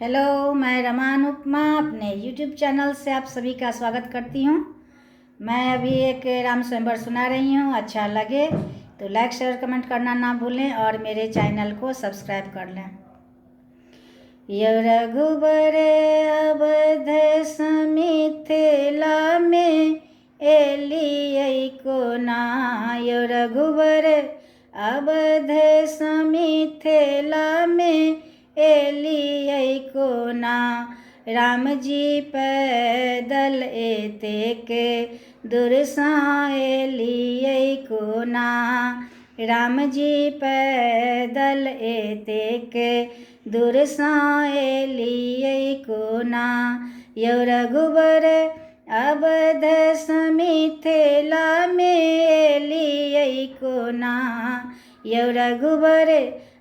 Hello, मैं रमान उपमा अपने YouTube channel से आप सभी का स्वागत करती हूँ। मैं अभी एक राम स्वयंवर सुना रही हूँ। अच्छा लगे तो लाइक शेयर कमेंट करना ना भूलें और मेरे चैनल को सब्सक्राइब कर लें। यो रघुबर अवध समिथिला में एलियै कोना। यो रघुबर अवध समिथिला में एलियै कोना। राम जी पैदल एतेक दूर सँ एलियै कोना। राम जी पैदल एतेक दूर सँ एलियै कोना। यो रघुबर अवध समिथिला में एलियै कोना। यो रघुबर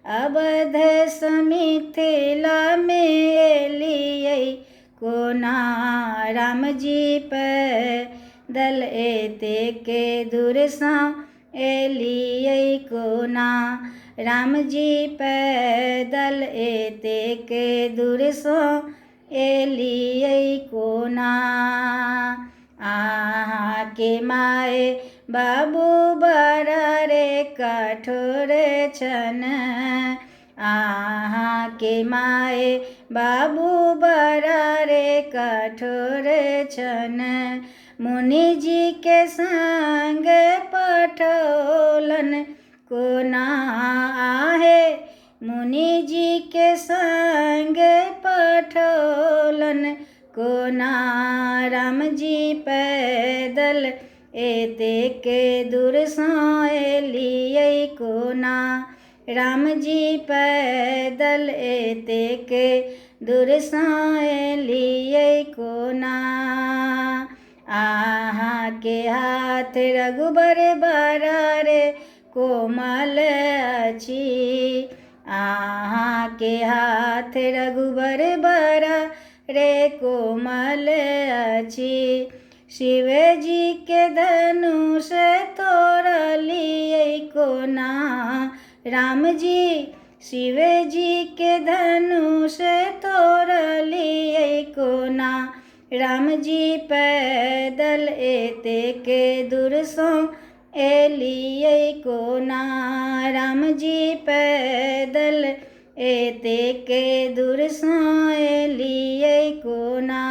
अवध समिथिला में एलियै कोना। राम जी पैदल एतेक दूर सँ एलियै कोना। राम जी पैदल एतेक दूर सँ एलियै कोना। आहाँके माय बाबू बड़ा रे कठोर छन। आहाँके माय बाबू बड़ा रे कठोर छन। मुनि जी के संग पठौलन कोना। आहे मुनि जी के संग पठौलन कोना। राम जी पैदल एतेक दूर सँ एलियै कोना। राम जी पैदल एतेक दूर सँ एलियै कोना। आहाँके हाथ रघुबर बड़ा रे कोमल अछि। आहाँके हाथ रघुबर बड़ा रे कोमल अछि। शिव जी के धनुष तोड़लियै कोना। राम जी शिव जी के धनुष तोड़लियै कोना। राम जी पैदल एतेक दूर सँ एलियै कोना। राम जी पैदल एतेक दूर सँ एलियै कोना।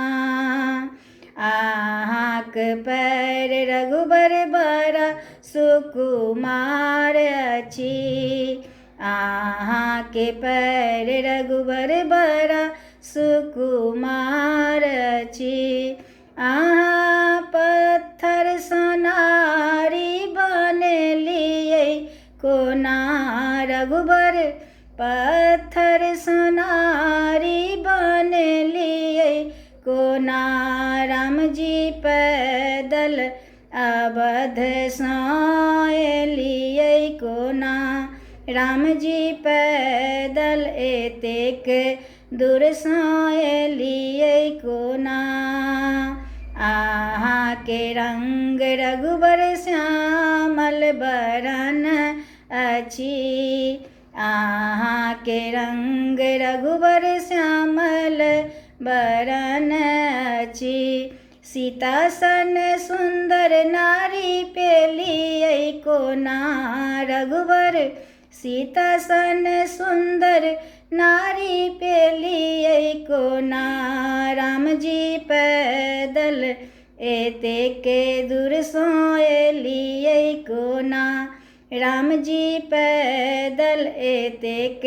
आहाँक पैर रघुबर बड़ा सुकुमार अछि। आहाँके पैर रघुबर बड़ा सुकुमार अछि। आहाँ पत्थर सँ नारी बनेलियै कोना। रघुबर पत्थर सँ नारी बनेलियै कोना। राम जी पैदल अवध सँ एलियै कोना। राम जी पैदल एतेक दूर सँ एलियै कोना। आहाँके रंग रघुबर श्यामल बरन अछि। आहाँके रंग रघुबर श्यामल बरन अछि। सीता सन सुंदर नारी पेलियै कोना। रघुबर सीता सन सुंदर नारी पेलियै कोना। राम जी पैदल एतेक दूर सँ एलियै कोना। राम जी पैदल एतेक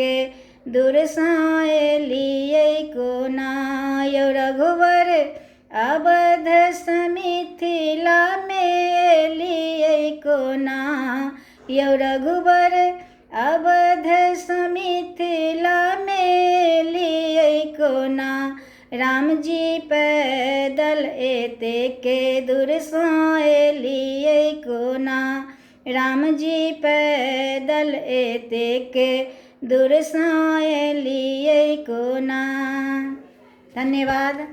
दूर सँ एलियै कोना। यो रघुबर अवध समिथिला में एलियै कोना। यो रघुबर अवध समिथिला में एलियै कोना। राम जी पैदल एतेक दूर सँ एलियै कोना। राम जी पैदल एतेक दूर सँ एलियै कोना। धन्यवाद।